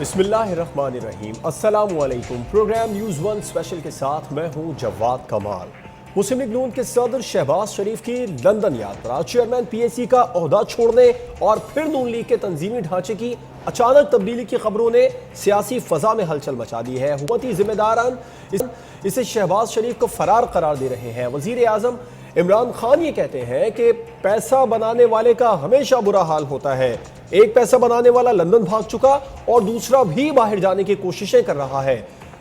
बिस्मिल्लाहिर्रहमानिर्रहीम। अस्सलामुअलैकुम। Programme news one special के साथ मैं हूं जवाद कमाल। मुस्लिम लीग नून के सदर शहबाज शरीफ की लंदन यात्रा, चेयरमैन पीएसी का ओहदा छोड़ने और फिर नून लीग के तंजीमी ढांचे की अचानक तब्दीली की खबरों ने सियासी फजा में हलचल मचा दी है। हुकूमती जिम्मेदारान इसे शहबाज शरीफ को फरार करार दे रहे हैं। वजीर आजम इमरान खान ये कहते हैं कि पैसा बनाने वाले का हमेशा बुरा हाल होता है। एक पैसा बनाने वाला लंदन भाग चुका और दूसरा भी बाहर जाने की कोशिशें कर रहा है।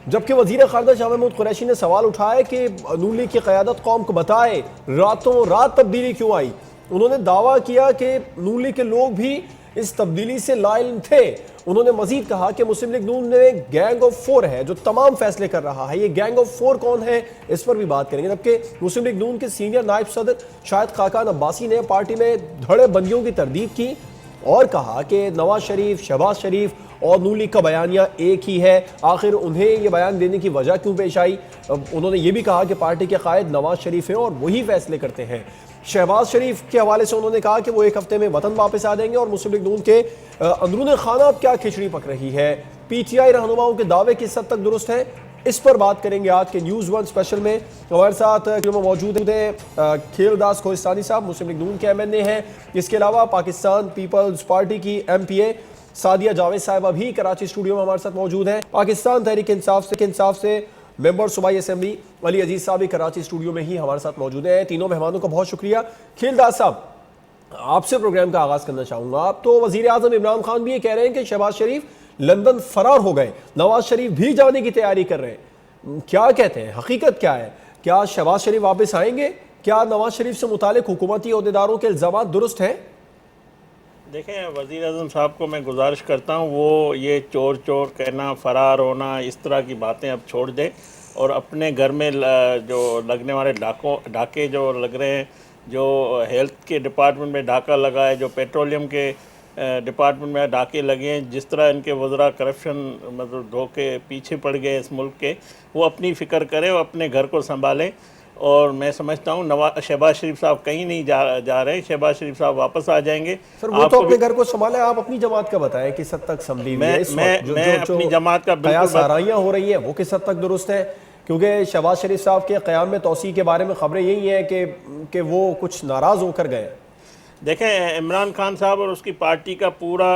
जबकि वजीर खारजा शाह महमूद कुरैशी ने सवाल उठाया कि नून लीग की क़यादत कौम को बताए रातों रात तब्दीली क्यों आई। उन्होंने दावा किया कि नून लीग के लोग भी इस तब्दीली से लाइल थे। उन्होंने मजीद कहा कि मुस्लिम लीग नून में गैंग ऑफ फोर है जो तमाम फैसले कर रहा है। ये गैंग ऑफ फोर कौन है, इस पर भी बात करेंगे। जबकि मुस्लिम लीग नून के सीनियर नायब सदर शाहिद खाकान अब्बासी ने पार्टी में धड़े बंदियों की तरदीद की और कहा कि नवाज शरीफ, शहबाज शरीफ और नून लीग का बयानिया एक ही है। आखिर उन्हें यह बयान देने की वजह क्यों पेश आई। उन्होंने ये भी कहा कि पार्टी के कायद नवाज शरीफ हैं और वही फैसले करते हैं। शहबाज शरीफ के हवाले से उन्होंने कहा कि वो एक हफ्ते में वतन वापस आ जाएंगे और मुस्लिम लीग नून के अंदरूनी खाना अब क्या खिचड़ी पक रही है। पीटीआई रहनुमाओं के दावे किस हद तक दुरुस्त है, इस पर बात करेंगे आज के न्यूज़ वन स्पेशल में। हमारे साथ मौजूद हैं खेलदास खोहिस्तानी साहब, मुस्लिम लीग नून के एमएनए हैं। इसके अलावा पाकिस्तान पीपल्स पार्टी की एमपीए सादिया जावेद साहिबा भी कराची स्टूडियो में हमारे साथ मौजूद हैं। पाकिस्तान तहरीक इंसाफ से मेंबर सूबाई असेंबली अली अजीज साहब भी कराची स्टूडियो में ही हमारे साथ मौजूद हैं। तीनों मेहमानों का बहुत शुक्रिया। खेलदास साहब, आपसे प्रोग्राम का आगाज करना चाहूंगा। आप तो वजीर आजम इमरान खान भी ये कह रहे हैं कि शहबाज शरीफ लंदन फरार हो गए, नवाज शरीफ भी जाने की तैयारी कर रहे हैं। क्या कहते हैं, हकीकत क्या है? क्या शहबाज शरीफ वापस आएंगे? क्या नवाज शरीफ से मुतालिक हुकूमती अहदेदारों के इल्जाम दुरुस्त हैं? देखें, वज़ीर आज़म साहब को मैं गुजारिश करता हूँ वो ये चोर चोर कहना, फ़रार होना, इस तरह की बातें अब छोड़ दें और अपने घर में जो लगने वाले डाके जो लग रहे हैं, जो हेल्थ के डिपार्टमेंट में डाका लगा है, जो पेट्रोलियम के डिपार्टमेंट में डाके लगे हैं, जिस तरह इनके वज़रा करप्शन मतलब धोखे पीछे पड़ गए इस मुल्क के, वो अपनी फ़िक्र करें और अपने घर को संभालें। और मैं समझता हूँ शहबाज शरीफ साहब कहीं नहीं जा रहे। शहबाज शरीफ साहब वापस आ जाएंगे। सर वो तो अपने घर को संभाले, आप अपनी जमात का बताएं किस हद तक संभली हुई है। मैं अपनी जमात का साराइयाँ हो रही है वो किस हद तक दुरुस्त है? क्योंकि शहबाज शरीफ साहब के क़याम में तौसी के बारे में खबरें यही हैं कि वो कुछ नाराज़ होकर गए। देखें, इमरान खान साहब और उसकी पार्टी का पूरा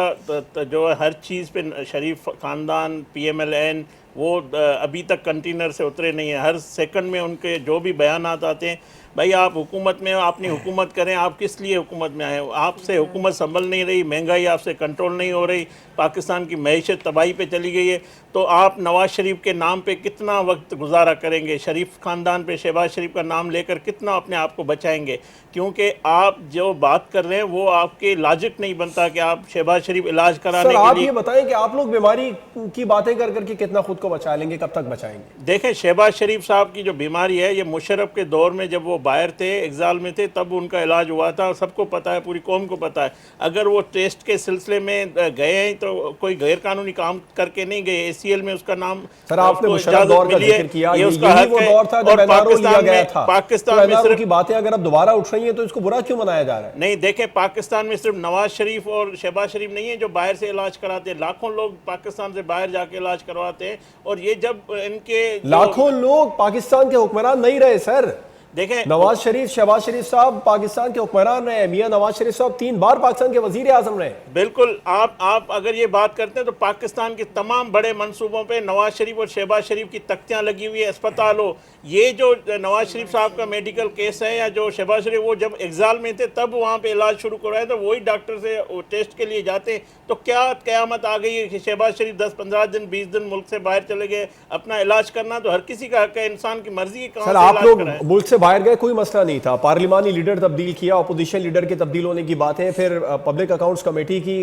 जो हर चीज़ पे शरीफ ख़ानदान, PMLN वो अभी तक कंटेनर से उतरे नहीं है। हर सेकंड में उनके जो भी बयान आते हैं, भाई आप हुकूमत में हो, अपनी हुकूमत करें, आप किस लिए हुकूमत में आए हो? आपसे हुकूमत संभल नहीं रही, महंगाई आपसे कंट्रोल नहीं हो रही, पाकिस्तान की मईशत तबाही पे चली गई है, तो आप नवाज शरीफ के नाम पे कितना वक्त गुजारा करेंगे? शरीफ ख़ानदान पे शहबाज शरीफ का नाम लेकर कितना अपने आप को बचाएंगे? क्योंकि आप जो बात कर रहे हैं वो आपके लॉजिक नहीं बनता कि आप शहबाज शरीफ इलाज कराने के लिए। आप ये बताएं कि आप लोग बीमारी की बातें कर करके कितना खुद को बचा लेंगे, कब तक बचाएंगे? देखें, शहबाज शरीफ साहब की जो बीमारी है, ये मुशर्रफ के दौर में जब वो बाहर थे, एग्जाल में थे, तब उनका इलाज हुआ था। सबको पता है, पूरी कौम को पता है। अगर वो टेस्ट के सिलसिले में गए हैं तो कोई गैर कानूनी काम करके नहीं गए। ACL में उसका नाम सर आपने मुशर्रफ दौर का जिक्र किया, ये उसका हक है। दौर था जब पाकिस्तान में सिर्फ की बातें अगर अब दोबारा उठ रही है तो इसको बुरा क्यों मनाया जा रहा है? नहीं, देखें, पाकिस्तान में सिर्फ नवाज शरीफ और शहबाज शरीफ नहीं है जो बाहर से इलाज कराते हैं। लाखों लोग पाकिस्तान से बाहर जाके इलाज करवाते हैं। और ये जब इनके लाखों लोग पाकिस्तान के हुक्मरान नहीं रहे सर। देखें, नवाज शरीफ, शहबाज शरीफ साहब पाकिस्तान के हुक्मरान रहे। मियां नवाज शरीफ साहब 3 बार पाकिस्तान के वजीर आजम रहे। बिल्कुल, आप अगर ये बात करते हैं तो पाकिस्तान के तमाम बड़े मंसूबों पे नवाज शरीफ और शहबाज शरीफ की तख्तियां लगी हुई है, अस्पताल हो। ये जो नवाज शरीफ साहब का मेडिकल केस है या जो शहबाज शरीफ, वो जब एग्जाल में थे तब वहाँ पे इलाज शुरू करवाया तो वही डॉक्टर से टेस्ट के लिए जाते। तो क्या क़यामत आ गई है कि शहबाज शरीफ 10-15 दिन 20 दिन मुल्क से बाहर चले गए? अपना इलाज करना तो हर किसी का हक है, इंसान की मर्जी है। सर आप लोग मुल्क से बाहर गए, कोई मसला नहीं था। पार्लिमानी लीडर तब्दील किया, अपोजिशन लीडर के तब्दील होने की बात है। फिर पब्लिक अकाउंट्स कमेटी की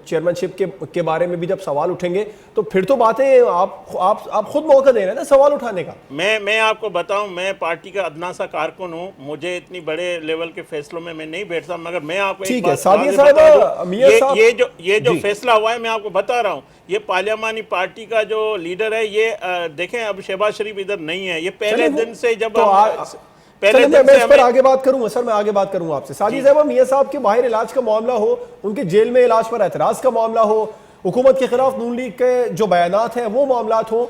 चेयरमैनशिप के बारे में भी जब सवाल उठेंगे तो फिर तो बातें आप खुद मौका दे रहे हैं ना सवाल उठाने का। मैं आपको बताऊं, मैं पार्टी का अदना सा कारकुन हूं, मुझे इतनी बड़े लेवल के फैसलों में मैं नहीं बैठता। मगर मैं आपको ठीक है सादिया साहब, ये जो फैसला हुआ है मैं आपको बता रहा हूं। ये पार्लियामानी पार्टी का जो लीडर है, ये देखें अब शहबाज शरीफ इधर नहीं है। ये पहले दिन से जब पहले मैं इस पर आगे बात करूंगा सर, मैं आगे बात करूंगा आपसे। साजिद साहब, मियां साहब के बाहर इलाज का मामला हो, उनके जेल में इलाज पर एतराज का मामला हो, हुकूमत के खिलाफ नून लीग के जो बयानात हैं वो मामलात हों,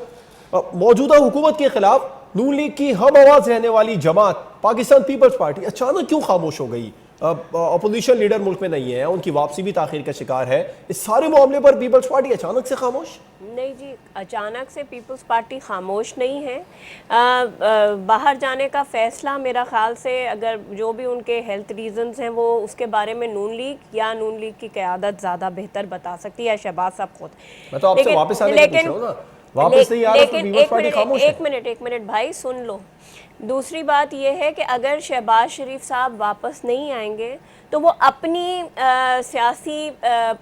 मौजूदा हुकूमत के खिलाफ नून लीग की हम आवाज रहने वाली जमात पाकिस्तान पीपल्स पार्टी अचानक क्यों खामोश हो गई? अपोजिशन लीडर मुल्क में नहीं है, उनकी वापसी भी ताखीर का शिकार है, इस सारे मामले पर पीपल्स पार्टी अचानक से खामोश? नहीं जी, अचानक से पीपल्स पार्टी खामोश नहीं है। बाहर जाने का फ़ैसला मेरा ख़्याल से अगर जो भी उनके हेल्थ रीजंस हैं वो उसके बारे में नून लीग या नून लीग की क़यादत ज़्यादा बेहतर बता सकती है, शहबाज साहब खुद। मैं तो आपसे वापस आने का पूछ रहा हूं ना, वापस नहीं आ रहा तो पीपल्स पार्टी खामोश है। एक मिनट भाई सुन लो। दूसरी बात यह है कि अगर शहबाज शरीफ साहब वापस नहीं आएंगे तो वो अपनी सियासी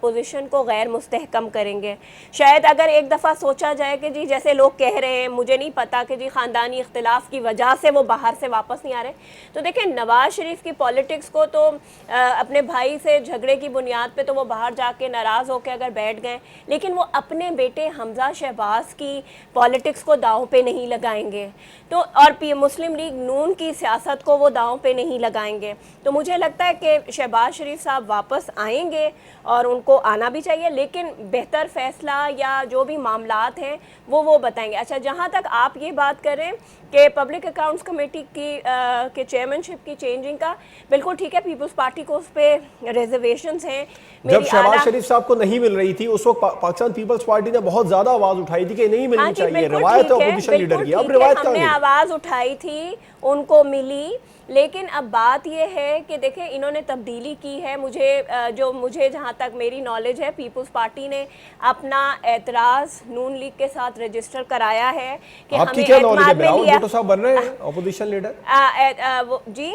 पोजीशन को गैर मुस्तहकम करेंगे। शायद अगर एक दफ़ा सोचा जाए कि जी जैसे लोग कह रहे हैं, मुझे नहीं पता कि जी ख़ानदानी इख्तिलाफ़ की वजह से वो बाहर से वापस नहीं आ रहे, तो देखें नवाज़ शरीफ की पॉलिटिक्स को तो अपने भाई से झगड़े की बुनियाद पे तो वो बाहर जाके नाराज़ होकर अगर बैठ गए, लेकिन वो अपने बेटे हमजा शहबाज की पॉलिटिक्स को दांव पे नहीं लगाएंगे, तो और मुस्लिम लीग नून की सियासत को वो दांव पे नहीं लगाएंगे। तो मुझे लगता है कि शहबाज शरीफ साहब वापस आएंगे और उनको आना भी चाहिए, लेकिन बेहतर फ़ैसला या जो भी मामलात हैं वो बताएंगे। अच्छा, जहाँ तक आप ये बात करें कि पब्लिक अकाउंट्स कमेटी की के चेयरमैनशिप की चेंजिंग का, बिल्कुल ठीक है, पीपल्स पार्टी को उस पर रिजर्वेशंस हैं। जब शहबाज शरीफ साहब को नहीं मिल रही थी उस वक्त पाकिस्तान पीपल्स पार्टी ने बहुत ज्यादा आवाज उठाई थी कि नहीं मिलनी चाहिए, रिवायत अपोजिशन लीडर की। अब रिवायत हमने आवाज उठाई थी, उनको मिली, लेकिन अब बात यह है कि देखें इन्होंने तब्दीली की है। मुझे जहाँ तक मेरी नॉलेज है, पीपल्स पार्टी ने अपना एतराज़ नून लीग के साथ रजिस्टर कराया है कि आपकी क्या नॉलेज है? बिलावल भुट्टो साहब बन रहे हैं अपोजिशन लीडर? जी,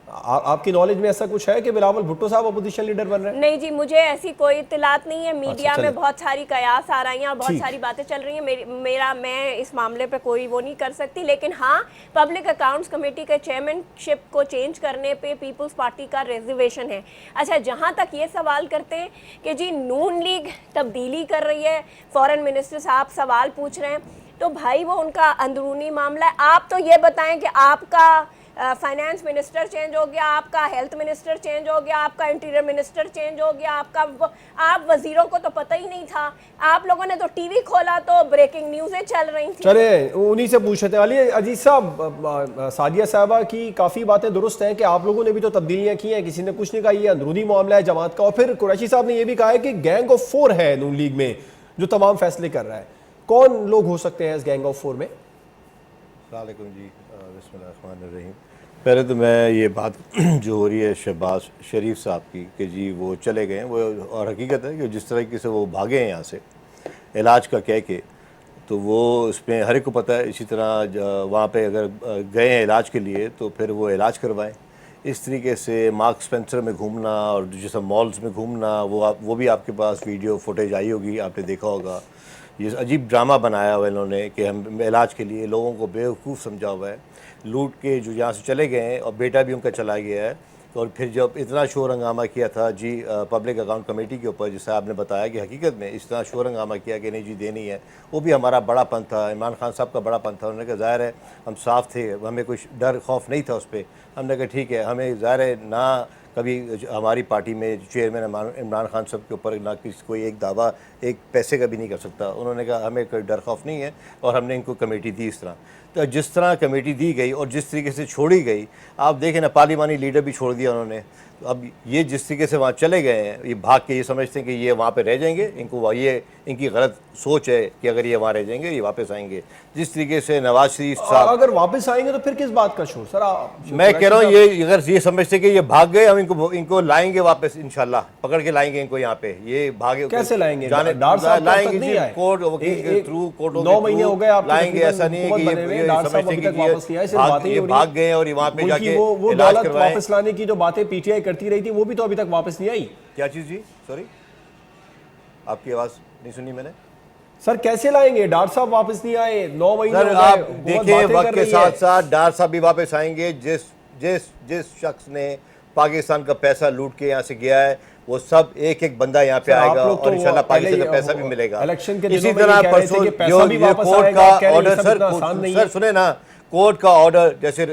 आपकी नॉलेज में ऐसा कुछ है कि बिलावल भुट्टो साहब अपोजिशन लीडर बन रहे हैं? नहीं जी, मुझे ऐसी कोई इत्तलात नहीं है। मीडिया में बहुत सारी कयास आ रही हैं और बहुत सारी बातें चल रही हैं। मैं इस मामले पे कोई वो नहीं कर सकती, लेकिन हाँ, पब्लिक अकाउंट्स कमेटी के चेयरमैनशिप को चेंज करने पे पीपल्स पार्टी का रिजर्वेशन है। अच्छा, जहाँ तक ये सवाल करते हैं कि जी नून लीग तब्दीली कर रही है, फॉरेन मिनिस्टर साहब सवाल पूछ रहे हैं, तो भाई वो उनका अंदरूनी मामला है। आप तो ये बताएं कि आपका फाइनेंस मिनिस्टर चेंज हो गया, आपका हेल्थ मिनिस्टर चेंज हो गया, आपका इंटीरियर मिनिस्टर चेंज हो गया, आप वजीरों को तो पता ही नहीं था। आप लोगों ने तो टीवी खोला तो ब्रेकिंग न्यूज़ें चल रही थी। चले उन्हीं से पूछते थे। अली अजीज साहब, सादिया साहबा की काफ़ी बातें दुरुस्त हैं कि आप लोगों ने भी तो तब्दीलियाँ की हैं, किसी ने कुछ नहीं कहा, ये अंदरूनी मामला है जमात का। और फिर कुरैशी साहब ने यह भी कहा है कि गैंग ऑफ 4 है नून लीग में जो तमाम फैसले कर रहा है। कौन लोग हो सकते हैं इस गैंग ऑफ 4 में? अस्सलामुअलैकुम जी, बिस्मिल्लाहिर्रहमानिर्रहीम। पहले तो मैं ये बात जो हो रही है शहबाज शरीफ साहब की कि जी वो चले गए हैं, वो और हकीकत है कि जिस तरीके से वो भागे हैं यहाँ से इलाज का कह के, तो वो उसमें हर एक को पता है। इसी तरह वहाँ पे अगर गए हैं इलाज के लिए तो फिर वो इलाज करवाएं। इस तरीके से मार्क स्पेंसर में घूमना और जैसे मॉल्स में घूमना, वो भी आपके पास वीडियो फुटेज आई होगी, आपने देखा होगा। ये अजीब ड्रामा बनाया हुआ है इन्होंने कि हम इलाज के लिए लोगों को बेवकूफ़ समझा हुआ है। लूट के जो यहाँ से चले गए हैं और बेटा भी उनका चला गया है। और फिर जब इतना शोर हंगामा किया था जी पब्लिक अकाउंट कमेटी के ऊपर, जिससे आपने बताया कि हकीकत में इस तरह शोर हंगामा किया कि नहीं जी देनी है, वो भी हमारा बड़ापन था, इमरान खान साहब का बड़ापन था। उन्होंने कहा ज़ाहिर है हम साफ़ थे, हमें कुछ डर खौफ नहीं था उस पर। हमने कहा ठीक है, हमें ज़ाहिर है ना कभी हमारी पार्टी में चेयरमैन इमरान खान साहब के ऊपर ना किसी कोई एक दावा एक पैसे का भी नहीं कर सकता। उन्होंने कहा हमें कोई डर खौफ नहीं है और हमने इनको कमेटी दी। इस तरह तो जिस तरह कमेटी दी गई और जिस तरीके से छोड़ी गई, आप देखें ना, पार्लिमानी लीडर भी छोड़ दिया उन्होंने। तो अब ये जिस तरीके से वहाँ चले गए हैं, ये भाग के ये समझते हैं कि ये वहाँ पे रह जाएंगे, ये इनकी गलत सोच है कि अगर ये वहाँ रह जाएंगे ये वापस आएंगे। जिस तरीके से नवाज शरीफ साहब अगर वापस आएंगे तो फिर किस बात का शोर? सर मैं कह रहा हूँ ये अगर ये समझते कि ये भाग गए, हम इनको लाएंगे वापस, इंशाल्लाह पकड़ के लाएंगे इनको यहाँ पे। ये भागे कैसे लाएंगे? लाएंगे कोर्ट के थ्रू, कोर्ट 9 महीने हो गए आप लाएंगे। ऐसा नहीं है कि ये समझते कि ये भाग गए और वहाँ पे जाके वो दौलत वापस लाने की जो बातें पीटीआई करती रही थी वो भी तो अभी तक वापस नहीं आई। क्या चीज़ जी? सॉरी, आपकी आवाज़ नहीं सुनी मैंने। सर कैसे लाएंगे? डॉक्टर साहब वापस नहीं आए, 9 महीने सर आप देखिए वक्त के साथ साथ डॉक्टर साहब भी वापस आएंगे। जिस शख्स ने पाकिस्तान का पैसा लूट के यहाँ से गया है वो सब एक एक बंदा यहाँ पे आएगा और इंशाल्लाह पाकिस्तान का पैसा भी मिलेगा। इसी तरह परसों कोर्ट का ऑर्डर, सर सुने ना, कोर्ट का ऑर्डर जैसे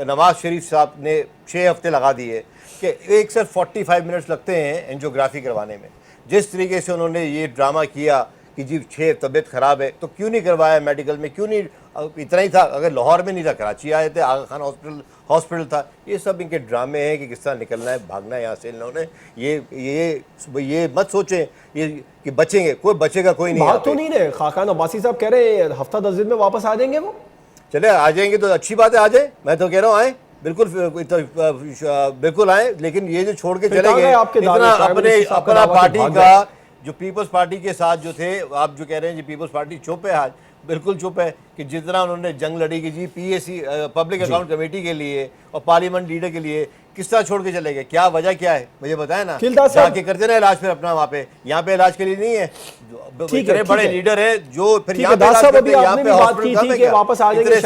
नवाज शरीफ साहब ने 6 हफ्ते लगा दिए कि एक सिर्फ 45 मिनट्स लगते हैं एंजियोग्राफी करवाने में। जिस तरीके से उन्होंने ये ड्रामा किया कि जी शेर तबीयत ख़राब है, तो क्यों नहीं करवाया मेडिकल में, क्यों नहीं, इतना ही था, अगर लाहौर में नहीं था, कराची आए थे, आगा खान हॉस्पिटल था। ये सब इनके ड्रामे हैं कि किस तरह निकलना है, भागना है यहाँ से। इन्होंने ये मत सोचें ये कि बचेंगे, कोई बचेगा कोई नहीं। बात तो नहीं रहे, खाकान अब्बासी साहब कह रहे हैं हफ्ता 10 दिन में वापस आ जाएंगे वो। चले आ जाएंगे तो अच्छी बात है, आ जाए, मैं तो कह रहा हूँ आए, बिल्कुल आए, लेकिन ये जो छोड़ के चले गए इतना अपना पार्टी का जो पीपल्स पार्टी के साथ जो थे, आप जो कह रहे हैं जी पीपल्स पार्टी चुप है, आज बिल्कुल चुप है कि जितना उन्होंने जंग लड़ी कि जी पीएसी पब्लिक अकाउंट कमेटी के लिए और पार्लियामेंट लीडर के लिए किस तरह छोड़ के चले गए, क्या वजह क्या है मुझे बताया ना, जाके करते ना इलाज फिर अपना वहाँ पे, यहाँ पे इलाज के लिए नहीं है। इतने बड़े लीडर है जो फिर यहाँ पे वापस आ जाएंगे, इतने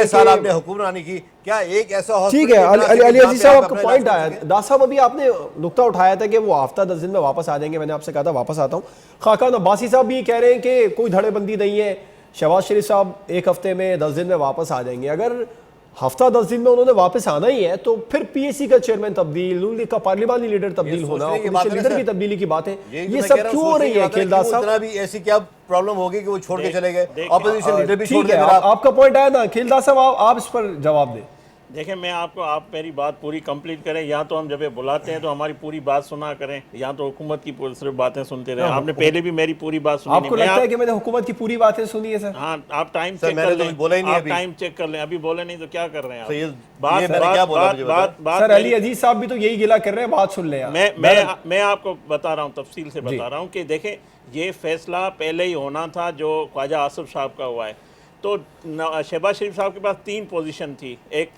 साल आपने हुक्मरानी की, क्या एक ऐसा ठीक है अली अजीज साहब आपका पॉइंट आया। दास साहब अभी आपने नुक्ता उठाया था कि वो हफ्ता 10 दिन में वापस आ जाएंगे, मैंने आपसे कहा था वापस आता हूँ। खाकान अब्बासी साहब भी कह रहे हैं कि कोई धड़ेबंदी नहीं है, शहबाज शरीफ साहब एक हफ्ते में 10 दिन में वापस आ जाएंगे। अगर हफ्ता 10 दिन में उन्होंने वापस आना ही है तो फिर पीएसी का चेयरमैन तब्दील, नून लीग का पार्लिमानी लीडर तब्दील होना, ऑपोजिशन लीडर की तब्दीली की बात है, ये सब क्यों हो रही है खेलदास साहब? भी ऐसी क्या प्रॉब्लम होगी कि वो छोड़ के चले गए, ऑपोजिशन लीडर भी छोड़ गए। आपका पॉइंट आया ना खेलदास साहब, आप इस पर जवाब दें। देखिए मैं आपको, आप मेरी बात पूरी कंप्लीट करें, या तो हम जब ये बुलाते हैं तो हमारी पूरी बात सुना करें, या तो हुकूमत की सिर्फ बातें सुनते रहे। आपने पहले भी मेरी पूरी बात सुनी। आपको लगता है कि मैंने हुकूमत की पूरी बातें सुनी है सर? हाँ, आप टाइम चेक कर लें, बोला ही नहीं, आप टाइम चेक कर लें, अभी बोले नहीं तो क्या कर रहे हैं आप? सर अली अजीज साहब भी तो यही गिला कर रहे हैं, बात सुन लें। मैं आपको बता रहा हूँ, तफसील से बता रहा हूँ कि देखें ये फैसला पहले ही होना था जो ख्वाजा आसिफ साहब का हुआ है। तो शहबाज शरीफ साहब के पास 3 पोजीशन थी, एक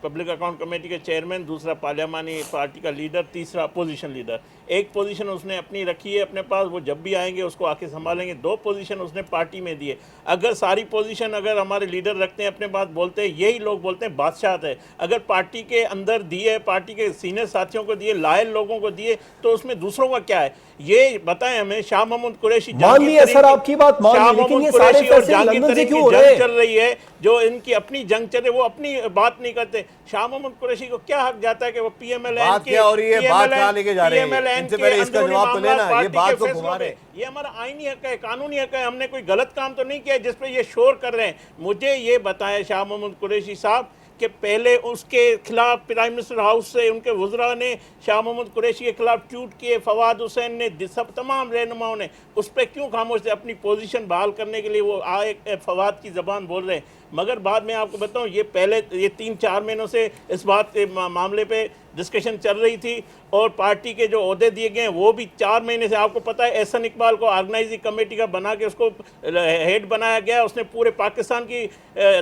पब्लिक अकाउंट कमेटी के चेयरमैन, दूसरा पार्लियामानी पार्टी का लीडर, तीसरा अपोजिशन लीडर। एक पोजीशन उसने अपनी रखी है अपने पास, वो जब भी आएंगे उसको आके संभालेंगे। 2 पोजीशन उसने पार्टी में दिए। अगर सारी पोजीशन अगर हमारे लीडर रखते हैं अपने पास, बोलते हैं यही लोग बोलते हैं बादशाहत है, अगर पार्टी के अंदर दिए, पार्टी के सीनियर साथियों को दिए, लायल लोगों को दिए, तो उसमें दूसरों का क्या है ये बताएं हमें। शाह महमूद कुरैशी मान लिया सर आपकी बात, मान ली, लेकिन ये सारे फैसले लंदन से क्यों हो रहे हैं? चल रही है जो इनकी अपनी जंग चले, वो अपनी बात नहीं करते। शाह महमूद कुरैशी को क्या हक जाता है कि वो पीएमएलएन के ये हमारा आईनी हक है, कानूनी हक है, हमने कोई गलत काम तो नहीं किया जिस पे ये शोर कर रहे हैं। मुझे ये बताएं शाह महमूद कुरैशी साहब कि पहले उसके खिलाफ प्राइम मिनिस्टर हाउस से उनके वज़रा ने शाह महमूद कुरैशी के खिलाफ ट्वीट किए, फवाद हुसैन ने, सब तमाम रहनुमाओं ने, उस पर क्यों खामोश थे? अपनी पोजीशन बहाल करने के लिए वो आए फवाद की ज़बान बोल रहे हैं। मगर बाद में आपको बताऊं, ये पहले ये 3-4 महीनों से इस बात के मामले पे डिस्कशन चल रही थी और पार्टी के जो ओहदे दिए गए हैं वो भी 4 महीने से, आपको पता है एहसन इकबाल को ऑर्गेनाइजिंग कमेटी का बना के उसको हेड बनाया गया। उसने पूरे पाकिस्तान की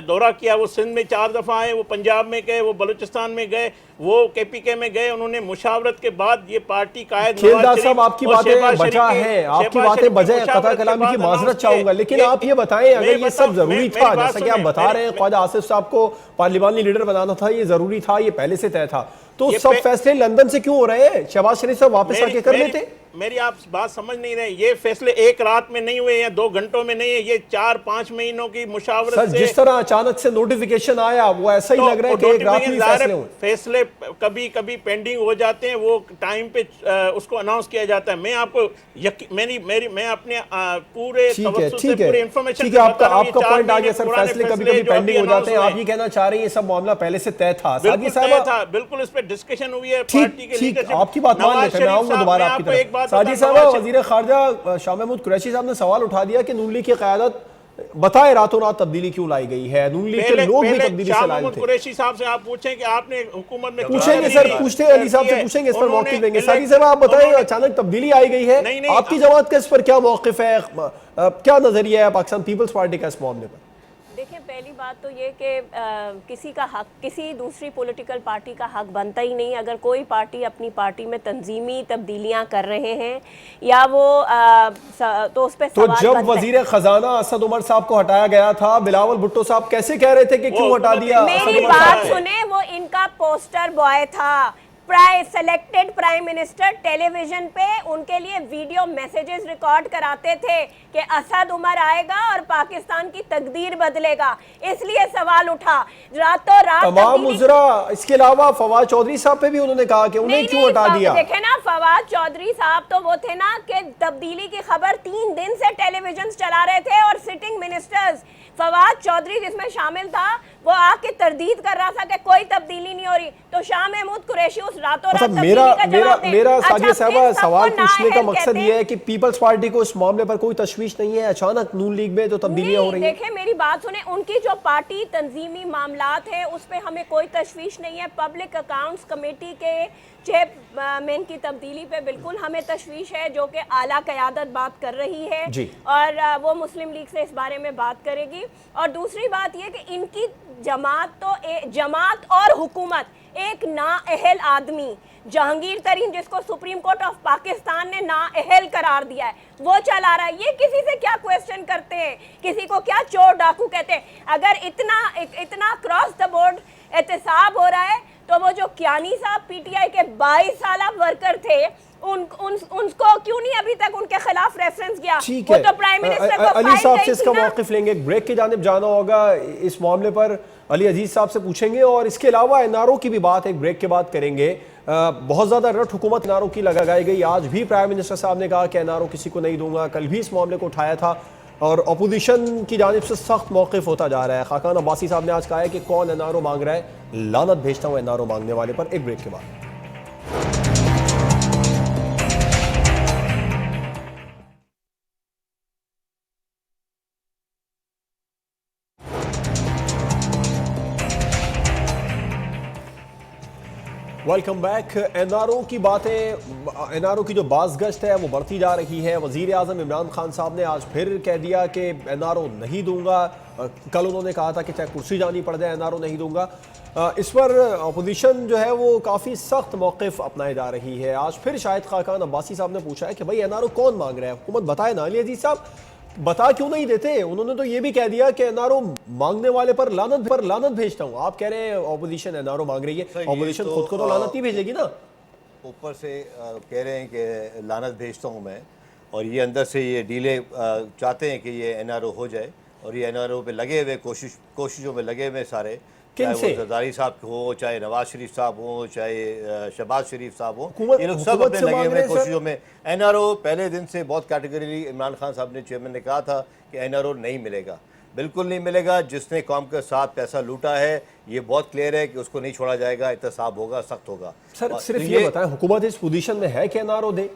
दौरा किया, वो सिंध में 4 दफ़ा आए, वो पंजाब में गए, वो बलूचिस्तान में गए, वो KPK में गए। उन्होंने मुशावरत के बाद ये पार्टी कायद। साहब आपकी बातें बचा है, आपकी बातें बजाय कथा कलामी की माजरत चाहूंगा, लेकिन आप ये बताएं अगर ये सब जरूरी था, जैसा कि आप बता रहे हैं ख्वाजा आसिफ साहब को पार्लिमानी लीडर बनाना था, ये जरूरी था, ये पहले से तय था, तो सब फैसले लंदन से क्यों हो रहे हैं? शहबाज शरीफ साहब वापस आके कर लेते। मेरी आप बात समझ नहीं रहे, ये फैसले एक रात में नहीं हुए या 2 घंटों में नहीं है, ये 4-5 महीनों की मुशावरत सर से, जिस तरह अचानक से नोटिफिकेशन आया वो ऐसा ही लग रहा है कि एक रात में फैसले कभी कभी पेंडिंग हो जाते हैं, वो टाइम पे उसको अनाउंस किया जाता है। मैं आपको मैं अपने पूरे पूरे इंफॉर्मेशन, आपका पॉइंट आ गया सर, फैसले कभी कभी पेंडिंग हो जाते हैं। आप ये कहना चाह रही है सब मामला पहले से तय था? बिल्कुल इस पे डिस्कशन हुई है पार्टी के लीडरशिप। आपकी बात मान लेते हैं, मैं आऊंगा दोबारा आपकी तरफ। साजिद साहब, वजीर खारजा शाह महमूद कुरैशी साहब ने सवाल उठा दिया कि नून लीग की क़यादत बताए रातों रात तब्दीली क्यों लाई गई है, नून लीग के लोग भी तब्दीली से लाए थे। कुरैशी साहब से आप पूछें कि आपने हुकूमत में, पूछेंगे सर, पूछते हैं अली साहब से पूछेंगे, इस पर मौक़िफ़ लेंगे। साजिद साहब आप बताएं, अचानक तब्दीली आई गई है, आपकी जमात का इस पर क्या मौक़िफ़ है, क्या नजरिया है पाकिस्तान पीपल्स पार्टी का इस मामले पर? देखिए पहली बात तो ये कि किसी का हक, किसी दूसरी पॉलिटिकल पार्टी का हक बनता ही नहीं। अगर कोई पार्टी अपनी पार्टी में तंजीमी तब्दीलियां कर रहे हैं या वो तो उस पर तो जब वजीर खजाना असद उमर साहब को हटाया गया था, बिलावल भुट्टो साहब कैसे कह रहे थे कि क्यों हटा दिया? मेरी बात सुने, वो इनका पोस्टर बॉय था, सेलेक्टेड प्राइम मिनिस्टर टेलीविजन पे उनके लिए वीडियो मैसेजेस रिकॉर्ड कराते थे कि असद उमर आएगा और पाकिस्तान की तकदीर बदलेगा, इसलिए सवाल उठा। रातों रात तमाम मुजरा, इसके अलावा फवाद चौधरी साहब पे भी उन्होंने कहा कि उन्हें क्यों हटा दिया। देखे ना, फवाद चौधरी साहब तो वो थे ना कि तब्दीली की खबर 3 दिन से टेलीविजन चला रहे थे और सिटिंग मिनिस्टर्स, फवाद चौधरी जिसमें शामिल था, वो आके तरदीद कर रहा था कि कोई तब्दीली नहीं हो रही, तो शाह महमूद कुरैशी उस रातों रात मेरा सादिया साहबा सवाल पूछने का मकसद ये है कि पीपल्स पार्टी को इस मामले पर कोई तशवीश नहीं है, अचानक नून लीग में तो तब्दीलियां हो रही हैं। देखें मेरी बात सुने, उनकी जो पार्टी तंजीमी मामलात है उस पर हमें कोई तशवीश नहीं है। पब्लिक अकाउंट्स कमेटी के चेयरमैन की तब्दीली पे बिल्कुल हमें तशवीश है, जो कि आला क़यादत बात कर रही है और वो मुस्लिम लीग से इस बारे में बात करेगी। और दूसरी बात ये कि इनकी जमात और हुकूमत एक नाअहल आदमी जहांगीर तरीन, जिसको सुप्रीम कोर्ट ऑफ पाकिस्तान ने नाअहल करार दिया है, वो चला रहा है। ये किसी से क्या क्वेश्चन करते हैं, किसी को क्या चोर डाकू कहते हैं? अगर इतना क्रॉस द बोर्ड एहतसाब हो रहा है तो वो जो कियानी साहब पीटीआई के 22 साल वर्कर थे, उनको क्यों नहीं अभी तक उनके खिलाफ रेफरेंस गया? ठीक वो है, तो प्राइम मिनिस्टर को अली फाइल साहब गई से इसका थी ना। मौक़िफ़ लेंगे, एक ब्रेक की जानिब जाना होगा, इस मामले पर अली अजीज साहब से पूछेंगे और इसके अलावा एनआरओ की भी बात एक ब्रेक के बाद करेंगे। बहुत ज़्यादा रट हुकूमत एनआरओ की लगाई गई। आज भी प्राइम मिनिस्टर साहब ने कहा कि एनआरओ किसी को नहीं दूंगा, कल भी इस मामले को उठाया था और अपोजिशन की जानिब से सख्त मौक़िफ़ होता जा रहा है। खाकान अब्बासी साहब ने आज कहा है कि कौन एनआरओ मांग रहा है, लानत भेजता हूँ एनआरओ मांगने वाले पर। एक ब्रेक के बाद वेलकम बैक। एनआरओ की बातें, एनआरओ की जो बाज़गश्त है वो बढ़ती जा रही है। वज़ीर आज़म इमरान खान साहब ने आज फिर कह दिया कि एनआरओ नहीं दूंगा। कल उन्होंने कहा था कि चाहे कुर्सी जानी पड़ जाए एनआरओ नहीं दूंगा। इस पर अपोजिशन जो है वो काफ़ी सख्त मौक़िफ़ अपनाए जा रही है। आज फिर शाहिद खाकान अब्बासी साहब ने पूछा है कि भाई एनआरओ कौन मांग रहा है, हुकूमत बताए ना। अली अजीज साहब बता क्यों नहीं देते? उन्होंने तो ये भी कह दिया कि एनआरओ मांगने वाले पर लानत भेजता हूँ। आप कह रहे हैं ऑपोजिशन एनआरओ मांग रही है, ऑपोजिशन खुद को तो लानत ही भेजेगी ना। ऊपर से कह रहे हैं कि लानत भेजता हूँ मैं, और ये अंदर से ये डीले चाहते हैं कि ये एनआरओ हो जाए, और ये एनआरओ पे लगे हुए कोशिशों में लगे हुए सारे, चाहे वो जरदारी साहब हो, चाहे नवाज शरीफ साहब हो, चाहे शहबाज शरीफ साहब हो, ये लोग सब अपने लगे हुए कोशिशों में। एनआरओ पहले दिन से बहुत कैटेगरी इमरान खान साहब ने, चेयरमैन ने कहा था कि एनआरओ नहीं मिलेगा, बिल्कुल नहीं मिलेगा। जिसने कौम के साथ पैसा लूटा है ये बहुत क्लियर है कि उसको नहीं छोड़ा जाएगा, एहतसाब होगा, सख्त होगा। सर सिर्फ ये बताएं, हुकूमत इस पोजीशन में है कि एनआरओ दे?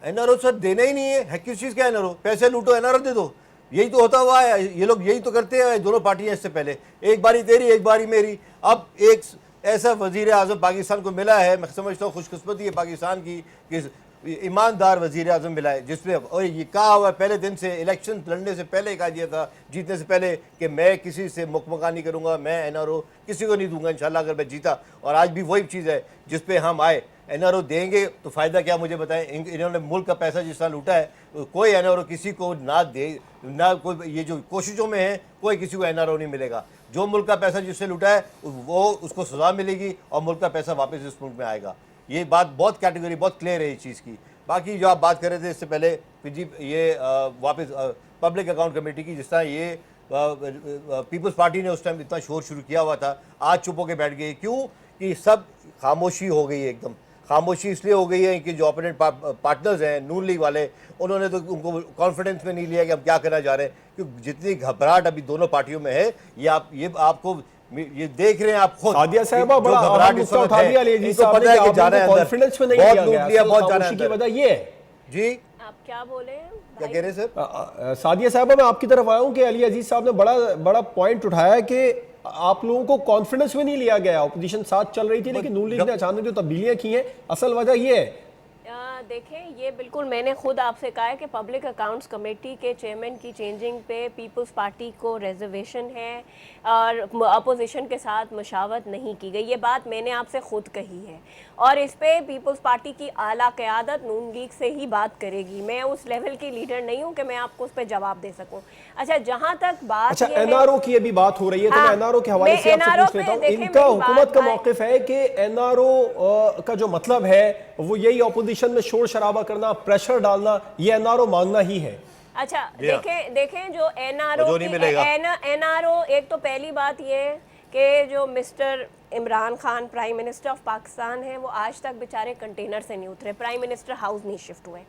एनआरओ सर देना ही नहीं है किस चीज़ का एनआरओ? पैसे लूटो एनआरओ दे दो, यही तो होता हुआ है। ये लोग यही तो करते हैं, दोनों पार्टियां इससे पहले, एक बारी तेरी एक बारी मेरी। अब एक ऐसा वजीर आज़म पाकिस्तान को मिला है, मैं समझता हूँ खुशकिस्मती है पाकिस्तान की कि ईमानदार वजीर आज़म मिला है, जिसमें और ये कहा हुआ है पहले दिन से, इलेक्शन लड़ने से पहले कहा दिया था, जीतने से पहले, कि मैं किसी से मुकमका नहीं करूँगा, मैं एनआरओ किसी को नहीं दूंगा इंशाल्लाह अगर मैं जीता। और आज भी वही चीज़ है जिस पे हम आए। एनआरओ देंगे तो फ़ायदा क्या मुझे बताएं? इन्होंने मुल्क का पैसा जिस तरह लूटा है, कोई एनआरओ किसी को ना दे, ना कोई, ये जो कोशिशों में है कोई किसी को एनआरओ नहीं मिलेगा। जो मुल्क का पैसा जिससे लूटा है वो उसको सज़ा मिलेगी और मुल्क का पैसा वापस इस मुल्क में आएगा। ये बात बहुत कैटेगरी बहुत क्लियर है इस चीज़ की। बाकी जो आप बात कर रहे थे इससे पहले कि जी ये वापस पब्लिक अकाउंट कमेटी की, जिस तरह ये पीपल्स पार्टी ने उस टाइम इतना शोर शुरू किया हुआ था, आज चुप होकर बैठ गई। क्यों? कि सब खामोशी हो गई है, एकदम खामोशी इसलिए हो गई है कि जो ओपोनेंट पार्टनर्स हैं नून लीग वाले, उन्होंने तो उनको कॉन्फिडेंस में नहीं लिया कि हम क्या करना चाह रहे हैं। क्योंकि जितनी घबराहट अभी दोनों पार्टियों में है, ये आपको ये देख रहे हैं आप खुद। सादिया साहबा बड़ा घबराहट मुद्दा उठा लिया अली साहब ने, कि जाना है कॉन्फिडेंस में नहीं बहुत लिया लूट गया, लिया, बहुत जाना खामोशी की वजह ये है। जी आप क्या बोले, क्या कह रहे हैं सर? सादिया साहबा मैं आपकी तरफ आया हूं कि अली अजीज साहब ने बड़ा पॉइंट उठाया कि आप लोगों को कॉन्फिडेंस में नहीं लिया गया। ऑपोजिशन साथ चल रही थी लेकिन नून लीग ने अचानक जो तब्दीलियां की हैं, असल वजह ये है। देखें, ये बिल्कुल मैंने खुद आपसे कहा है कि पब्लिक अकाउंट्स कमेटी के चेयरमैन की चेंजिंग पे पीपल्स पार्टी को रिजर्वेशन है और अपोजिशन के साथ मशावरत नहीं की गई। ये बात मैंने आपसे खुद कही है और इस पे पीपल्स पार्टी की आला क़यादत नून लीग से ही बात करेगी। मैं उस लेवल की लीडर नहीं हूँ कि मैं आपको उस पर जवाब दे सकूँ। अच्छा, जहाँ तक बात अच्छा, ये है, एनआरओ की अभी बात हो रही है, तो मैं एनआरओ के हवाले से आपसे पूछ लेता हूँ। इनका हुकूमत का मौक़िफ़ है कि एनआरओ का जो मतलब है वो यही ऑपोजिशन में शोर शराबा करना, प्रेशर डालना, ये एनआरओ मांगना ही है। अच्छा, देखें जो एनआरओ एक तो पहली बात ये है कि जो mister Imran Khan prime minister of Pakistan है, वो आज तक बेचारे कंटेनर से नहीं उतरे, प्राइम मिनिस्टर हाउस नहीं शिफ्ट हुए।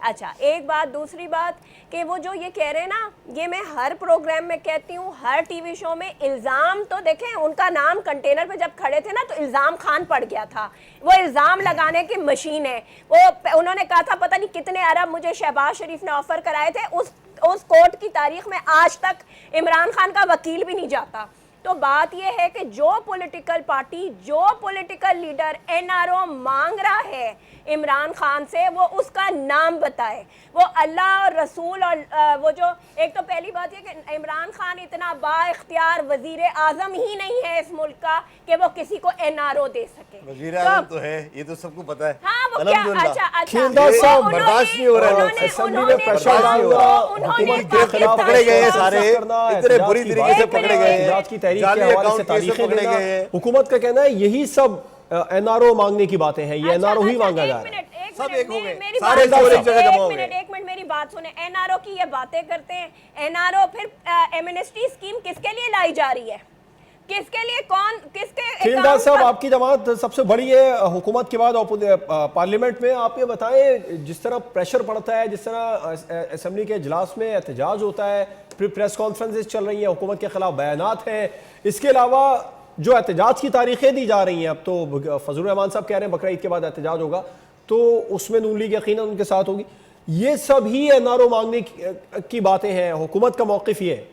अच्छा, एक बात। दूसरी बात कि वो जो ये कह रहे हैं ना, ये मैं हर प्रोग्राम में कहती हूँ, हर टीवी शो में, इल्ज़ाम तो देखें, उनका नाम कंटेनर पे जब खड़े थे ना तो इल्ज़ाम खान पड़ गया था। वो इल्ज़ाम लगाने की मशीन है। वो उन्होंने कहा था पता नहीं कितने अरब मुझे शहबाज शरीफ ने ऑफर कराए थे, उस कोर्ट की तारीख में आज तक इमरान खान का वकील भी नहीं जाता। तो बात यह है कि जो पॉलिटिकल पार्टी, जो पॉलिटिकल लीडर एनआरओ मांग रहा है इमरान खान से, वो उसका नाम बताए। वो अल्लाह और रसूल और वो जो, एक तो पहली बात ये कि इमरान खान इतना बाइख्तियार वजीर आजम ही नहीं है इस मुल्क का कि वो किसी को एनआरओ दे सके। वजीर आजम तो है, ये तो सबको पता है। हाँ, वो क्या, अच्छा, खिलदा साहब, बर्दाश्त नहीं हो रहा है, असेंबली में प्रेशर डालना, हुकूमत के खिलाफ पकड़े गए सारे, इतने बुरी तरीके से पकड़े गए, एहतजाज की तहरीक के हवाले से तारीखें देना, हुकूमत का कहना है यही सब एनआरओ मांगने की बातें हैं, ये एनआरओ ही मांगा जा रहा है। सब एक हो गए, सारे एक जगह जमा हो गए। एक मिनट मेरी बात सुने। एनआरओ की ये बातें करते हैं, एनआरओ फिर एमनेस्टी स्कीम किसके लिए लाई जा रही है, किसके लिए, कौन, किसके? खिलदा साहब, आपकी जमात सबसे बड़ी है हुकूमत के बाद पार्लियामेंट में। आप ये बताएं, जिस तरह प्रेशर पड़ता है, जिस तरह असेंबली के इजलास में एहतजाज होता है, फिर प्रेस कॉन्फ्रेंसेस चल रही हैं, हुकूमत के खिलाफ बयानात हैं, इसके अलावा जो एहतजाज की तारीखें दी जा रही हैं, अब तो फजलुर रहमान साहब कह रहे हैं बकरा ईद के बाद एहतजाज होगा, तो उसमें नून लीग यकीनन उनके साथ होगी। ये सब ही एनआरओ मांगने की बातें हैं, हुकूमत का मौक़िफ़ ये है।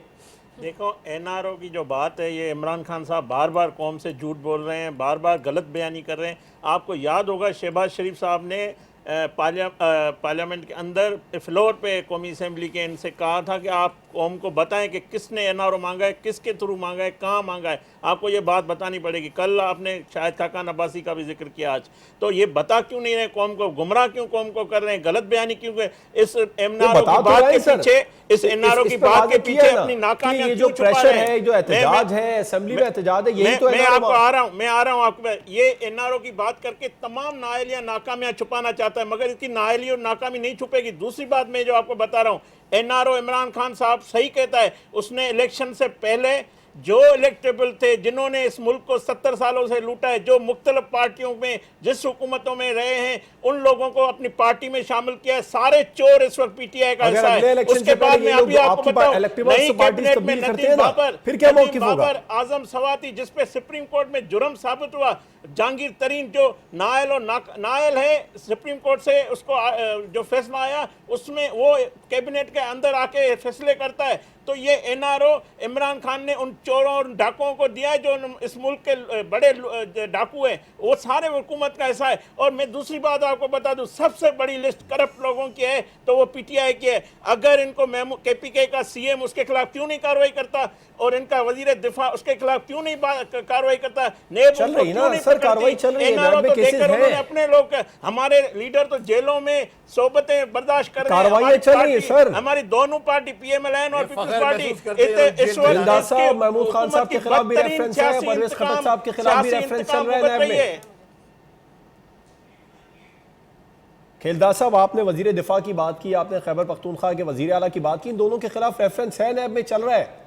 देखो, एनआरओ की जो बात है, ये इमरान खान साहब बार बार कौम से झूठ बोल रहे हैं, बार बार गलत बयानी कर रहे हैं। आपको याद होगा शहबाज शरीफ साहब ने पार्लियामेंट के अंदर फ्लोर पे कौमी असम्बली के इनसे कहा था कि आप कौम को बताएं कि किसने एनआरओ मांगा है, किसके थ्रू मांगा है, कहाँ मांगा है। आपको ये बात बतानी पड़ेगी। कल आपने शायद खाकान अब्बासी का भी जिक्र किया आज, तो ये बता क्यों नहीं रहे कौम को, गुमराह क्यों कौम को कर रहे हैं, गलत बयानी क्यों? इस एनआरओ की बात के पीछे, इस एनआरओ की बात के पीछे अपनी नाकामियां क्यों छुपा रहे हैं? जो एहतजाज है, असेंबली में एहतजाज है, यही तो मैं आपको आ रहा हूँ आपको। ये एनआरओ की बात करके तमाम नाअहलियां, नाकामियां छुपाना चाहता है, मगर इसकी नाअहली और नाकामी नहीं छुपेगी। दूसरी बात मैं जो आपको बता रहा हूँ, एनआरओ इमरान खान साहब सही कहता है, उसने इलेक्शन से पहले जो इलेक्टेबल थे, जिन्होंने इस मुल्क को 70 सालों से लूटा है, जो मुख्तलिफ पार्टियों में, जिस हुकूमतों में रहे हैं, उन लोगों को अपनी पार्टी में शामिल किया है। सारे चोर इस वक्त पीटीआई का हिस्सा है। उसके बाद में अभी आपको बताऊं, नई कैबिनेट में नदीम बाबर, आजम सवाती, जिसपे सुप्रीम कोर्ट में जुर्म साबित हुआ, जहांगीर तरीन जो नायल है सुप्रीम कोर्ट से, उसको जो फैसला आया उसमें वो कैबिनेट के अंदर आके फैसले करता है। तो ये एनआरओ इमरान खान ने उन चोरों और डाकुओं को दिया है, जो इस मुल्क के बड़े डाकू हैं, वो सारे हुकूमत का हिस्सा है। और मैं दूसरी बात आपको बता दूं, सबसे बड़ी लिस्ट करप्ट लोगों की है तो वो पीटीआई की है। अगर इनको केपीके का सीएम उसके खिलाफ क्यों नहीं कार्रवाई करता, और इनका वजीर दिफा उसके खिलाफ क्यों नहीं कार्रवाई करता? चल रही ना सर, कार्रवाई चल रही है, उन्होंने अपने लोग, हमारे लीडर तो जेलों में सोबतें बर्दाश्त कर रहे हैं, कार्रवाई चल रही है सर। हमारी दोनों पार्टी पीएमएलएन और पीपल्स पार्टी इस वक्त महमूद खान साहब के खिलाफ भी रेफरेंस है, परवेज खटक साहब के खिलाफ भी रेफरेंस चल रहा है। खिलदा साहब, आपने वजीर दिफा की बात की, आपने खैबर पख्तूनख्वा के वजीर आला की बात की, इन दोनों के खिलाफ रेफरेंस है, नैब में चल रहा है।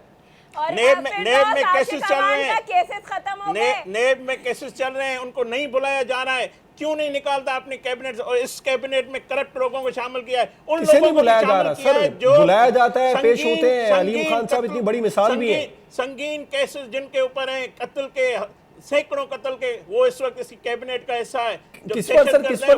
नेब में केसेस चल रहे हैं, नेब में केसेस चल रहे हैं, उनको नहीं बुलाया जा रहा है। क्यों नहीं निकालता अपनी कैबिनेट? और इस कैबिनेट में करप्ट लोगों को शामिल किया है, उन लोगों को बुलाया जा रहा है सर, जो बुलाया जाता है, पेश होते हैं। अलीम खान साहब इतनी बड़ी मिसाल भी है। संगीन केसेस जिनके ऊपर हैं, कत्ल के, सैकड़ों कत्ल के, वो इस वक्त इसी कैबिनेट का हिस्सा है। किस पर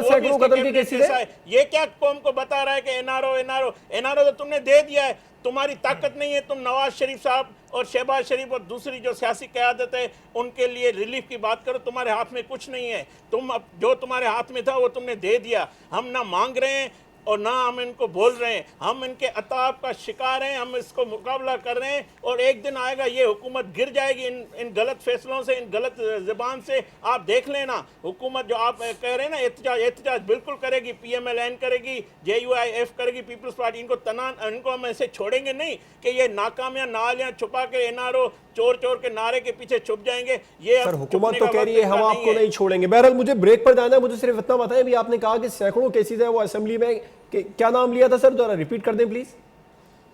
सैकड़ों कत्ल के केसेस है? ये क्या कौम को बता रहा है कि एनआरओ तो तुमने दे दिया है, तुम्हारी ताकत नहीं है, तुम नवाज शरीफ साहब और शहबाज शरीफ और दूसरी जो सियासी क़यादत है उनके लिए रिलीफ की बात करो। तुम्हारे हाथ में कुछ नहीं है, तुम अब जो तुम्हारे हाथ में था वो तुमने दे दिया। हम ना मांग रहे हैं और ना हम इनको बोल रहे हैं, हम इनके अताब का शिकार हैं, हम इसको मुकाबला कर रहे हैं और एक दिन आएगा ये हुकूमत गिर जाएगी इन गलत फैसलों से, इन गलत ज़बान से। आप देख लेना, हुकूमत जो आप कह रहे हैं ना एहतजाज बिल्कुल करेगी, PMLN करेगी, JUIF करेगी, पीपल्स पार्टी, इनको हम ऐसे छोड़ेंगे नहीं कि ये नाकामियां नालियां छुपा के NRO चोर चोर के नारे के पीछे छुप जाएंगे। ये सर हुकूमत तो कह रही है हम आपको नहीं छोड़ेंगे। बहरहाल मुझे ब्रेक पर जाना है, मुझे सिर्फ इतना बताएं, अभी आपने कहा कि सैकड़ों केसेस है वो असेंबली में, क्या नाम लिया था सर, दोबारा रिपीट कर दें प्लीज।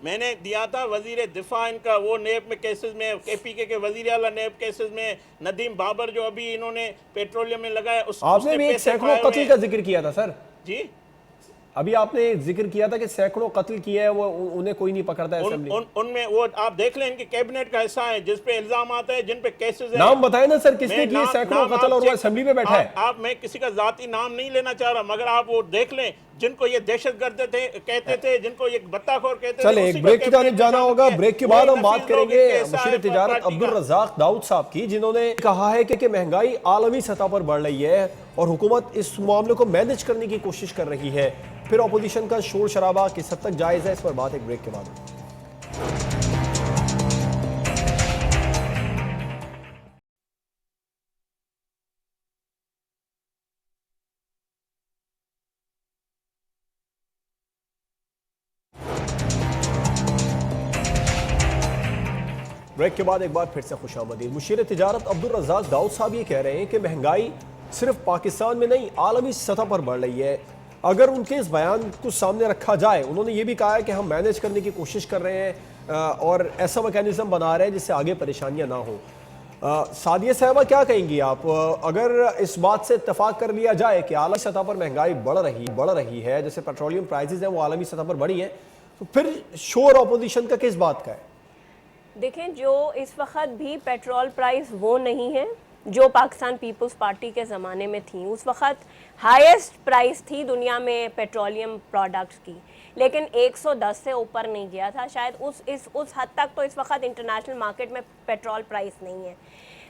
मैंने दिया था वजीर दिफा इनका, वो नेब में केसेस में, KPK के वजीर आला नेब केसेस में, नदीम बाबर जो अभी इन्होंने पेट्रोलियम में लगाया, आपने भी एक सैकड़ों कत्ल का जिक्र किया था सर जी। अभी आपने जिक्र किया था कि सैकड़ों कत्ल किए हैं, वो उन्हें कोई नहीं पकड़ता है असेंबली। उनमें वो आप देख लें, इनके कैबिनेट का हिस्सा है जिस पे इल्जाम आता है, जिन पे केसेस है। नाम बताए ना सर, किसने किए सैकड़ों कत्ल और वो असेंबली में बैठा है। आप मैं किसी का जाती नाम नहीं लेना चाह रहा, मगर आप वो देख लें जिनको ये दहशतगर्द थे कहते थे, जिनको ये बत्ताखोर कहते थे। चले एक ब्रेक की जानिब जाना होगा, ब्रेक के बाद हम बात करेंगे मुशीर तिजारत अब्दुल रज़ाक दाऊद साहब की, जिन्होंने कहा है कि महंगाई आलमी सतह पर बढ़ रही है और हुकूमत इस मामले को मैनेज करने की कोशिश कर रही है। फिर अपोजिशन का शोर शराबा किस हद तक जायज़ है, इस पर बात एक ब्रेक के बाद। ब्रेक के बाद एक बार फिर से खुशामदीद। मुशीर तिजारत अब्दुल रज़ाक दाऊद साहब ये कह रहे हैं कि महंगाई सिर्फ पाकिस्तान में नहीं आलमी सतह पर बढ़ रही है। अगर उनके इस बयान को सामने रखा जाए, उन्होंने ये भी कहा है कि हम मैनेज करने की कोशिश कर रहे हैं और ऐसा मैकेनिज्म बना रहे हैं जिससे आगे परेशानियां ना हो। सादिया साहबा क्या कहेंगी आप, अगर इस बात से इत्तेफाक कर लिया जाए कि आलमी सतह पर महंगाई बढ़ रही है, जैसे पेट्रोलियम प्राइसेस हैं वो आलमी सतह पर बढ़ी है, तो फिर शोर अपोजिशन का किस बात का है? देखें, जो इस वक्त भी पेट्रोल प्राइस वो नहीं है जो पाकिस्तान पीपल्स पार्टी के ज़माने में थी। उस वक्त हाईएस्ट प्राइस थी दुनिया में पेट्रोलियम प्रोडक्ट्स की, लेकिन 110 से ऊपर नहीं गया था शायद। उस हद तक तो इस वक्त इंटरनेशनल मार्केट में पेट्रोल प्राइस नहीं है।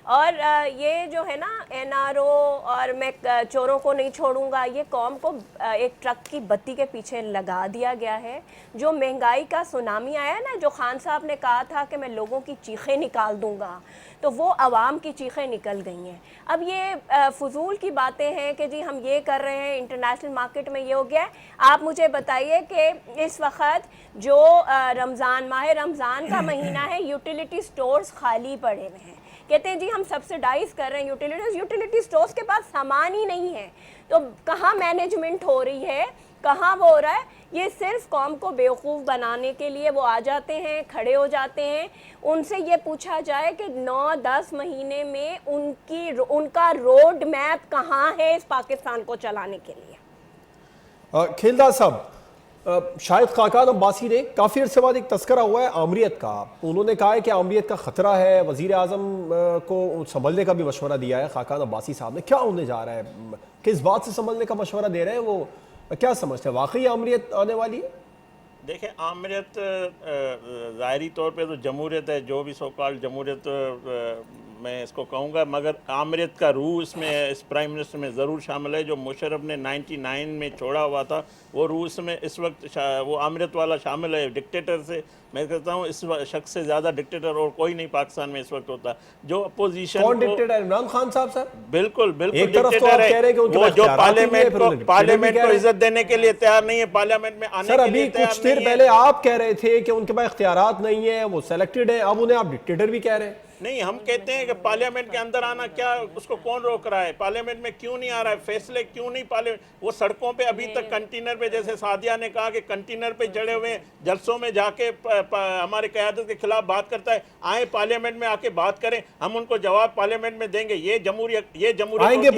और ये जो है ना NRO और मैं चोरों को नहीं छोड़ूंगा, ये कौम को एक ट्रक की बत्ती के पीछे लगा दिया गया है। जो महंगाई का सुनामी आया ना, जो खान साहब ने कहा था कि मैं लोगों की चीखें निकाल दूंगा, तो वो आवाम की चीखें निकल गई हैं। अब ये फजूल की बातें हैं कि जी हम ये कर रहे हैं, इंटरनेशनल मार्केट में ये हो गया है। आप मुझे बताइए कि इस वक्त जो माह रमज़ान का महीना है, यूटिलिटी स्टोर्स खाली पड़े हुए हैं। कहते हैं जी हम सब्सिडाइज कर रहे हैं यूटिलिटी स्टोर्स के पास सामान ही नहीं है, तो कहाँ मैनेजमेंट हो रही है, कहाँ वो हो रहा है? ये सिर्फ कौम को बेवकूफ़ बनाने के लिए वो आ जाते हैं, खड़े हो जाते हैं। उनसे ये पूछा जाए कि 9-10 महीने में उनका रोड मैप कहाँ है इस पाकिस्तान को चलाने के लिए। खेलदार साहब, शायद खाकान अब्बासी ने काफ़ी अर्से बाद एक तस्करा हुआ है आमरीत का, उन्होंने कहा है कि आमरीत का ख़तरा है, वज़ीर आज़म को संभलने का भी मशवरा दिया है खाकान अब्बासी साहब ने। क्या होने जा रहा है, किस बात से संभलने का मशवरा दे रहे हैं, वो क्या समझते हैं, वाकई आमरीत आने वाली है? देखिए, आमरीत ज़ाहरी तौर पे तो जमहूरियत है, जो भी सोकाल जमहूरियत मैं इसको कहूँगा, मगर आमरीत का रूह इसमें इस प्राइम मिनिस्टर में ज़रूर शामिल है। जो मुशर्रफ ने 99 में छोड़ा हुआ था, वो रूह इसमें इस वक्त वो आमरीत वाला शामिल है। डिक्टेटर से मैं कहता हूँ इस शख्स से ज़्यादा डिक्टेटर और कोई नहीं पाकिस्तान में इस वक्त होता। जो अपोजिशन कौन डिक्टेटर? इमरान खान साहब सर? बिल्कुल एक तरफ तो आप कह रहे हैं कि वो जो पार्लियामेंट को इज्जत देने के लिए तैयार नहीं है, पार्लियामेंट में आने के लिए तैयार नहीं है। कुछ देर पहले आप कह रहे थे कि उनके पास इख्तियारात नहीं है, वो सेलेक्टेड है, अब उन्हें आप डिक्टेटर भी कह रहे हैं। नहीं, हम कहते हैं कि पार्लियामेंट के अंदर आना, क्या उसको कौन रोक रहा है? पार्लियामेंट में क्यों नहीं आ रहा है? फैसले क्यों नहीं पार्लियामेंट? वो सड़कों पे अभी तक कंटेनर पे, जैसे सादिया ने कहा कि कंटेनर पे चढ़े हुए जलसों में जाके हमारे क़यादत के खिलाफ बात करता है। आए पार्लियामेंट में आके बात करें, हम उनको जवाब पार्लियामेंट में देंगे। ये जमहूरियत नहीं है, ये जमहूरियत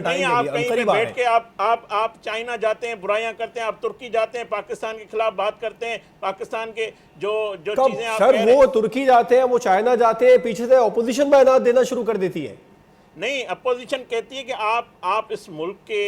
नहीं है। आप कहीं पे बैठ के आप चाइना जाते हैं, बुराइयां करते हैं, आप तुर्की जाते हैं, पाकिस्तान के खिलाफ बात करते हैं। पाकिस्तान के जो चीजें आप सर, वो तुर्की जाते हैं, वो चाइना जाते हैं, पीछे से अपोजिशन बयान देना शुरू कर देती है। नहीं, अपोजिशन कहती है कि आप इस मुल्क के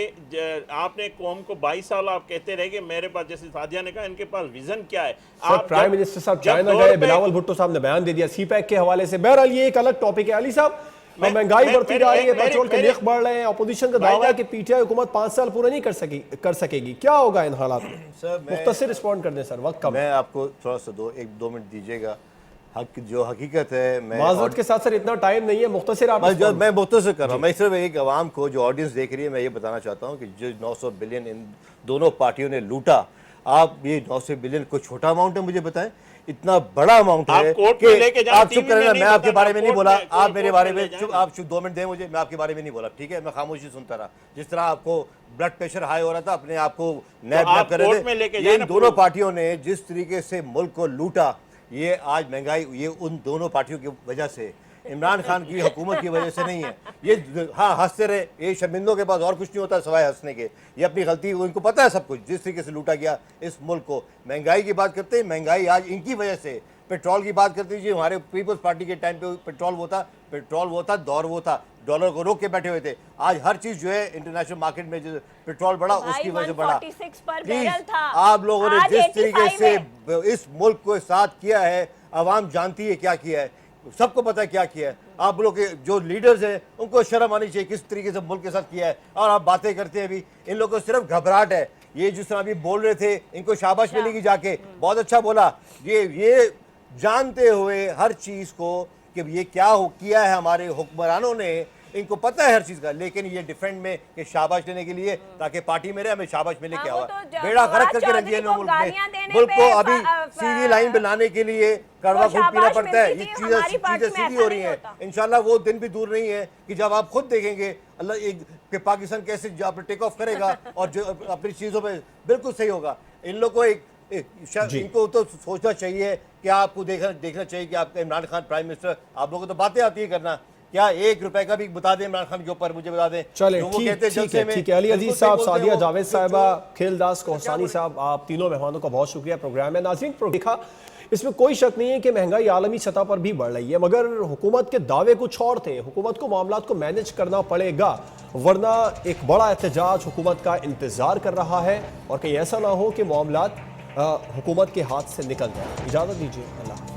आपने कौम को 22 साल आप कहते रहे कि मेरे पास, जैसे सादिया ने कहा, इनके पास विजन क्या है। सर, प्राइम मिनिस्टर साहब चाइना गए, बिलावल भुट्टो साहब ने बयान दे दिया सीपैक के हवाले से। बहरहाल ये एक अलग टॉपिक है। अली साहब, महंगाई बढ़ती जा रही है, पेट्रोल के रेट बढ़ रहे हैं, अपोजिशन का दावा है कि पीटीआई हुकूमत 5 साल पूरा नहीं कर सकेगी। क्या होगा इन हालात में? सर, मुख्तसर रिस्पॉन्ड कर दें सर, वक्त कम। मैं आपको थोड़ा सा 1-2 मिनट दीजिएगा। जो हकीकत है, मैं माजरत के साथ सर इतना टाइम नहीं है, मुख्तसर आप मैं मुख्तसर कर रहा हूँ। मैं सिर्फ एक आवाम को, जो ऑडियंस देख रही है, मैं ये बताना चाहता हूँ कि जो 900 बिलियन इन दोनों पार्टियों ने लूटा, आप ये 900 बिलियन कोई छोटा अमाउंट है मुझे बताएं? इतना बड़ा अमाउंट है कि आप चुप करें ना। मैं आपके बारे में नहीं बोला, आप मेरे बारे में चुप, आप 2 मिनट दें मुझे, मैं आपके बारे में नहीं बोला, ठीक है? मैं खामोशी सुनता रहा। जिस तरह आपको ब्लड प्रेशर हाई हो रहा था, अपने आप को नैब कर रहे थे। ये दोनों पार्टियों ने जिस तरीके से मुल्क को लूटा, ये आज महंगाई, ये उन दोनों पार्टियों की वजह से, इमरान खान की हुकूमत की वजह से नहीं है। ये हाँ हंसते रहे, ये शर्मिंदों के पास और कुछ नहीं होता सिवाय हंसने के। ये अपनी गलती, इनको पता है सब कुछ, जिस तरीके से लूटा गया इस मुल्क को। महंगाई की बात करते हैं, महंगाई आज इनकी वजह से। पेट्रोल की बात करते हैं, हमारे पीपल्स पार्टी के टाइम पे पेट्रोल वो था, दौर वो था, डॉलर को रोक के बैठे हुए थे। आज हर चीज जो है इंटरनेशनल मार्केट में, जो पेट्रोल बढ़ा उसकी वजह से बढ़ा। प्लीज, आप लोगों ने जिस तरीके से इस मुल्क को साथ किया है, आवाम जानती है क्या किया है, सबको पता है क्या किया है। आप लोग के जो लीडर्स हैं उनको शर्म आनी चाहिए किस तरीके से मुल्क के साथ किया है। और आप बातें करते हैं, अभी इन लोगों को सिर्फ घबराहट है। ये जिस तरह अभी बोल रहे थे, इनको शाबाश मिलेगी जाके, बहुत अच्छा बोला। ये जानते हुए हर चीज को कि ये क्या किया है हमारे हुक्मरानों ने, इनको पता है हर चीज का, लेकिन ये डिफेंड में कि शाबाश लेने के लिए, ताकि पार्टी में रहे, हमें शाबाश मिले। क्या हुआ? बेड़ा गर्क करके रख दिया मुल्क में। मुल्क को अभी सीधी लाइन पे लाने के लिए कड़वा खून पीना पड़ता है। ये चीजें सीधी हो रही हैं। इंशाल्लाह वो दिन भी दूर नहीं है कि जब आप खुद देखेंगे अल्लाह कि पाकिस्तान कैसे टेक ऑफ करेगा और जो अपनी चीजों पर बिल्कुल सही होगा। इन लोग को इनको तो सोचना चाहिए कि आपको देखना चाहिए कि आपका इमरान खान प्राइम मिनिस्टर, आप लोगों को तो बातें आती है करना, क्या 1 रुपए का भी बता दें इमरान खान के ऊपर, मुझे बता दें। चले, ठीक है। अली अजीज साहब, सादिया जावेद साहिबा, खेलदास कोहसानी साहब, आप तीनों मेहमानों का बहुत शुक्रिया। प्रोग्राम में नाज़रीन देखा, इसमें कोई शक नहीं है कि महंगाई आलमी सतह पर भी बढ़ रही है, मगर हुकूमत के दावे कुछ और थे। हुकूमत को मामलात को मैनेज करना पड़ेगा, वरना एक बड़ा एहतजाज हुकूमत का इंतजार कर रहा है, और कहीं ऐसा ना हो कि मामलात हुकूमत के हाथ से निकल जाए। इजाज़त दीजिए, अल्लाह।